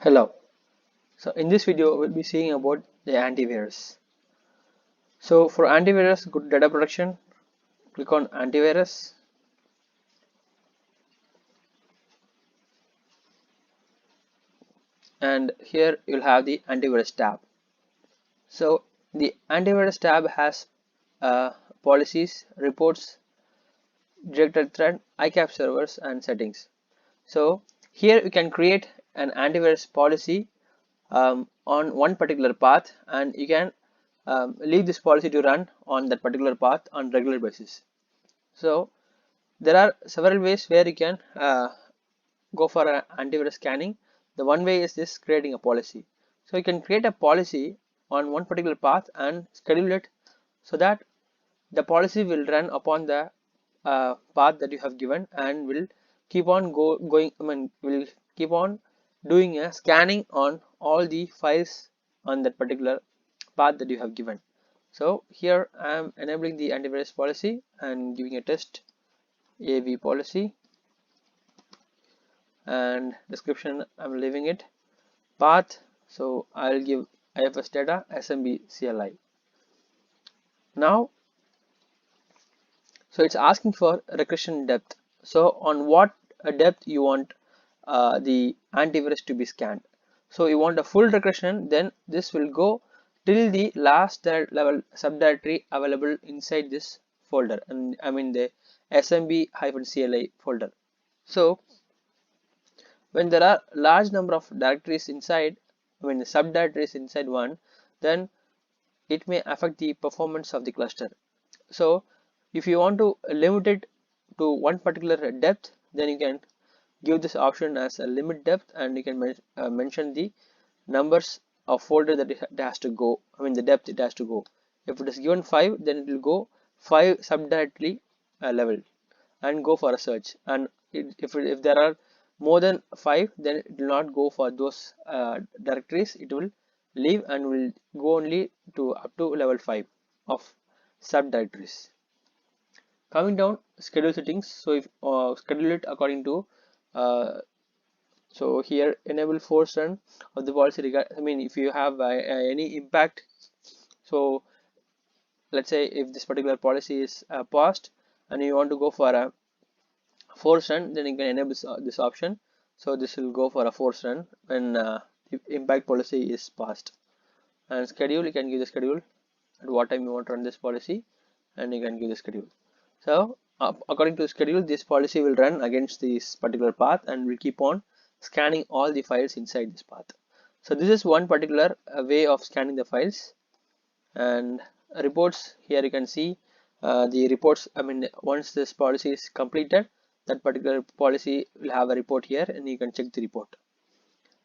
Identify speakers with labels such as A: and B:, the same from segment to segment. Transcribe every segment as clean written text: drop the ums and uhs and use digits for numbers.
A: Hello. So in this video we'll be seeing about the antivirus. So for antivirus good data protection, click on antivirus, and here you'll have the antivirus tab. So the antivirus tab has policies, reports, directed threat, ICAP servers, and settings. So here you can create an antivirus policy on one particular path, and you can leave this policy to run on that particular path on regular basis. So there are several ways where you can go for an antivirus scanning. The one way is this, creating a policy. So you can create a policy on one particular path and schedule it so that the policy will run upon the path that you have given and will keep on going. I mean, will keep on doing a scanning on all the files on that particular path that you have given. So here I am enabling the antivirus policy and giving a test AV policy, and description I'm leaving it, path, so I'll give IFS data SMB CLI. Now so it's asking for regression depth. So on what depth you want the antivirus to be scanned. So you want a full regression, then this will go till the last level subdirectory available inside this folder, and I mean the SMB-CLI folder. So when there are large number of directories inside, when the subdirectories inside one, then it may affect the performance of the cluster. So if you want to limit it to one particular depth, then you can give this option as a limit depth, and you can mention the numbers of folder that it has to go, I mean the depth it has to go. If it is given 5, then it will go 5 subdirectory level and go for a search, and if there are more than 5, then it will not go for those directories. It will leave and will go only to up to level 5 of subdirectories. Coming down, schedule settings. So if schedule it according to so here enable force run of the policy regard, I mean if you have any impact. So let's say if this particular policy is passed and you want to go for a force run, then you can enable this option. So this will go for a force run when the impact policy is passed. And schedule, you can give the schedule at what time you want to run this policy, and you can give the schedule. So according to the schedule, this policy will run against this particular path and will keep on scanning all the files inside this path. So this is one particular way of scanning the files. And reports, here you can see the reports. I mean once this policy is completed, that particular policy will have a report here and you can check the report.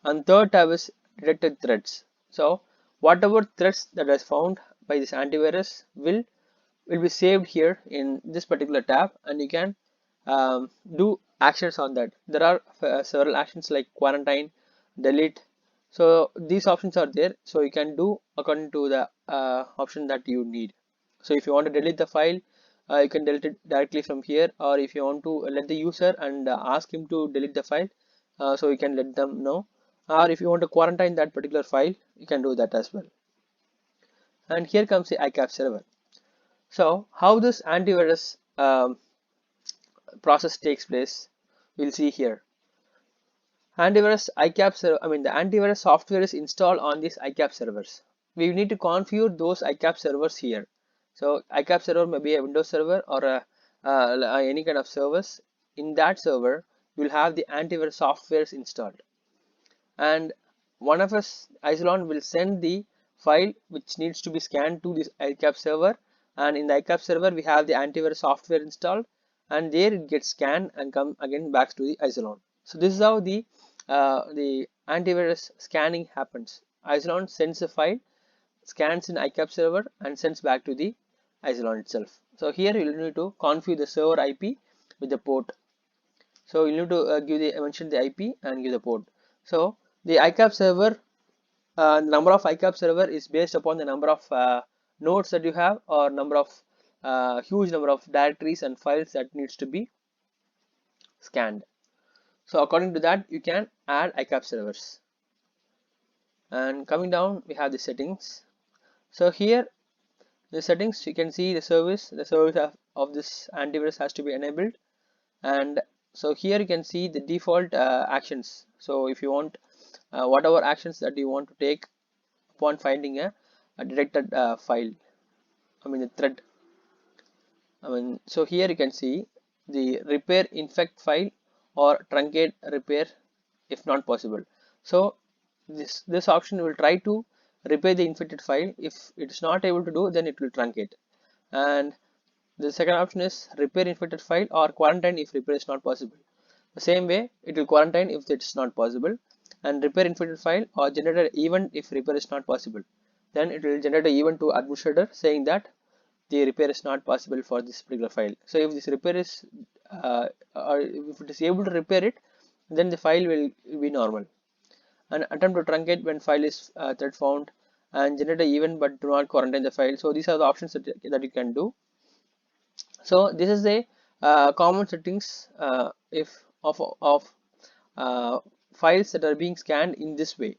A: And third tab is detected threats. So whatever threats that is found by this antivirus will be saved here in this particular tab, and you can do actions on that. There are several actions like quarantine, delete. So these options are there, so you can do according to the option that you need. So if you want to delete the file, you can delete it directly from here, or if you want to let the user and ask him to delete the file, so you can let them know, or if you want to quarantine that particular file, you can do that as well. And here comes the ICAP server. So how this antivirus process takes place, we'll see here. Antivirus ICAP server, I mean the antivirus software is installed on these ICAP servers. We need to configure those ICAP servers here. So ICAP server may be a Windows server or any kind of service. In that server, you'll have the antivirus softwares installed, and one of us Isilon will send the file which needs to be scanned to this ICAP server, and in the ICAP server we have the antivirus software installed, and there it gets scanned and come again back to the Isilon. So this is how the antivirus scanning happens. Isilon sends a file, scans in ICAP server and sends back to the Isilon itself. So here you need to configure the server IP with the port. So you need to mention the IP and give the port. So the ICAP server, number of ICAP server is based upon the number of nodes that you have, or number of huge number of directories and files that needs to be scanned. So according to that, you can add ICAP servers. And coming down, we have the settings. So here the settings, you can see the service of this antivirus has to be enabled. And so here you can see the default actions. So if you want whatever actions that you want to take upon finding a detected file, I mean the thread. So here you can see the repair infect file or truncate repair if not possible. So this option will try to repair the infected file. If it is not able to do, then it will truncate. And the second option is repair infected file or quarantine if repair is not possible. The same way, it will quarantine if it is not possible, and repair infected file or generate an event if repair is not possible. Then it will generate an event to administrator saying that the repair is not possible for this particular file. So if this repair is or if it is able to repair it, then the file will be normal. And attempt to truncate when file is thread found, and generate an event but do not quarantine the file. So these are the options that you can do. So this is a common settings if of files that are being scanned in this way.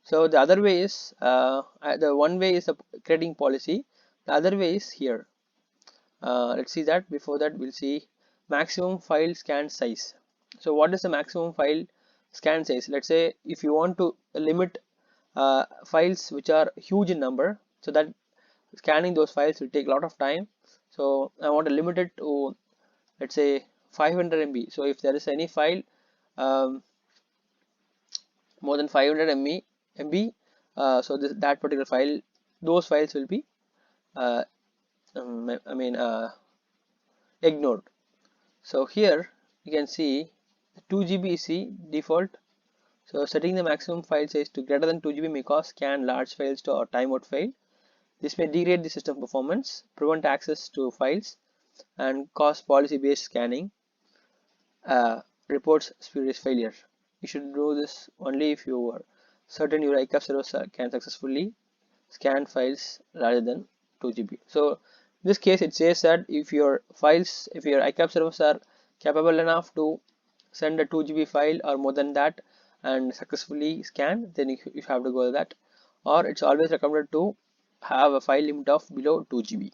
A: So the other way is the one way is creating policy. The other way is here. Let's see that. Before that, we'll see maximum file scan size. So what is the maximum file scan size? Let's say if you want to limit files which are huge in number, so that scanning those files will take a lot of time. So I want to limit it to, let's say, 500 MB. So if there is any file um, more than 500 MB, so that particular file, those files will be uh, ignored. So here you can see 2 GB is the default. So setting the maximum file size to greater than 2 GB may cause scan large files to or timeout fail. This may degrade the system performance, prevent access to files, and cause policy based scanning. Reports spurious failure. You should do this only if you are certain your ICAP servers can successfully scan files rather than 2 GB. So in this case, it says that if your ICAP servers are capable enough to send a 2 GB file or more than that and successfully scan, then you have to go with that. Or it's always recommended to have a file limit of below 2 GB.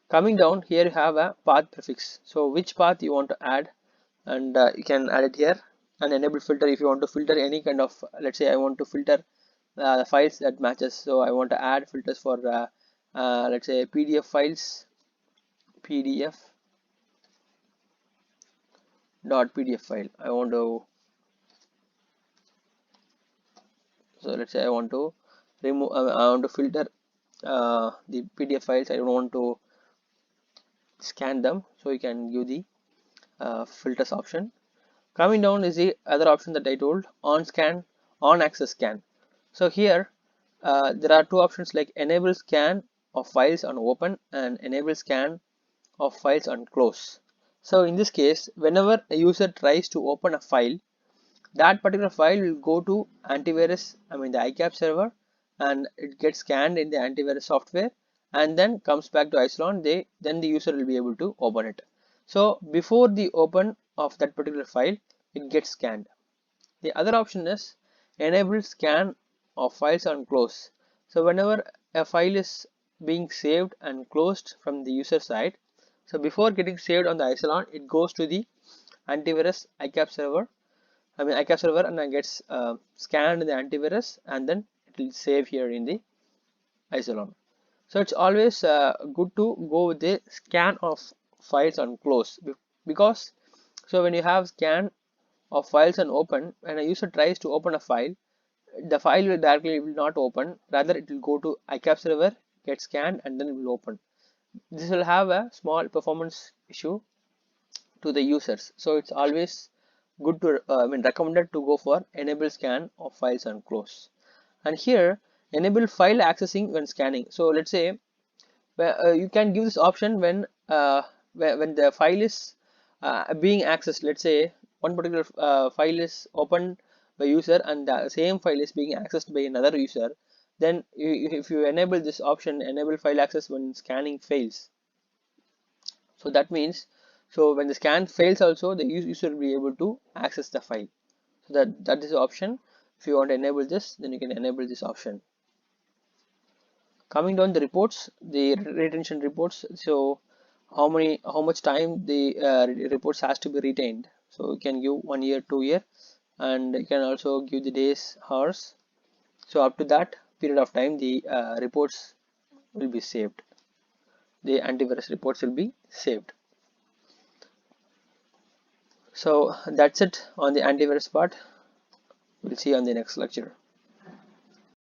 A: Coming down here, you have a path prefix. So which path you want to add, and you can add it here. And enable filter if you want to filter any kind of, let's say I want to filter the files that matches. So I want to add filters for let's say PDF files, PDF file. I want to, so let's say I want to remove, I want to filter the PDF files. I don't want to scan them, so you can give the filters option. Coming down is the other option that I told, on scan, on access scan. So here there are two options like enable scan of files on open and enable scan of files on close. So in this case, whenever a user tries to open a file, that particular file will go to antivirus, the ICAP server, and it gets scanned in the antivirus software and then comes back to Isilon. Then the user will be able to open it. So before the open of that particular file, it gets scanned. The other option is enable scan of files on close. So whenever a file is being saved and closed from the user side, so before getting saved on the Isilon, it goes to the antivirus ICAP server, and then gets scanned in the antivirus, and then it will save here in the Isilon. So it's always good to go with the scan of files on close, because so when you have scan of files on open, when a user tries to open a file, the file will will not open, rather it will go to ICAP server, get scanned, and then it will open. This will have a small performance issue to the users. So it's always good to recommended to go for enable scan of files on close. And here enable file accessing when scanning. So let's say you can give this option when the file is being accessed. Let's say one particular file is opened by user and the same file is being accessed by another user. Then if you enable this option, enable file access when scanning fails, so that means, so when the scan fails also, the user will be able to access the file. So that is the option. If you want to enable this, then you can enable this option. Coming down the reports, the retention reports, so how much time the reports has to be retained. So you can give 1 year, 2 year, and you can also give the days, hours. So up to that period of time, the reports will be saved. The antivirus reports will be saved. So that's it on the antivirus part. We'll see you on the next lecture.